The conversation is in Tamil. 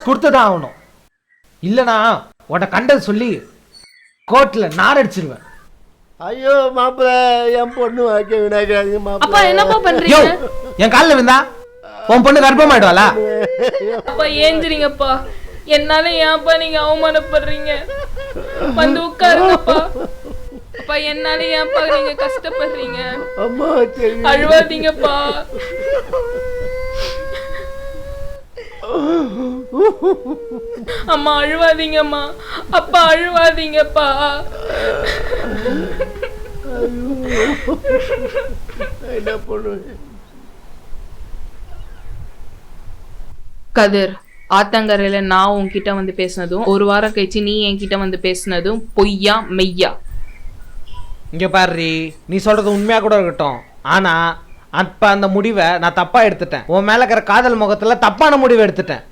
கொடுத்துதான் ஆகணும். இல்லைனா உன்னை கண்டது சொல்லி கோர்ட்ல நார் அடிச்சிருவேன். ஐயோ மாப்பிள்ள, என் பொண்ணு வாக்க விடாதீங்க அப்பா மாப்பிள்ள. என்னப்பா யோ, பண்றீங்க? என் காலில் விந்தா உன் பொண்ணு கர்ப்பமாயிடுவாளா? அப்பா ஏந்திரிங்கப்பா. என்னால ஏன்ப்பா நீங்க அவமானப்படுறீங்க? வந்து உட்காருங்கப்பா. அப்பா என்னால ஏன்ப்பா நீங்க கஷ்டப்படுறீங்க? அம்மா தெரியும். அழுவாதீங்கப்பா. அம்மா அழுவாதீங்கம்மா. அப்பா அழுவாதீங்கப்பா. என்ன பண்ணுவேன்? கதிர், ஆத்தங்கரையில நான் உன்கிட்ட வந்து பேசினதும் ஒரு வாரம் கழிச்சு நீ என்கிட்ட வந்து பேசினதும் பொய்யா மெய்யா? இங்க பாரு, நீ சொல்றது உண்மையா கூட இருக்கட்டும், ஆனா அப்ப அந்த முடிவை நான் தப்பா எடுத்துட்டேன். உன் மேல இருக்கிற காதல் முகத்துல தப்பான முடிவை எடுத்துட்டேன்.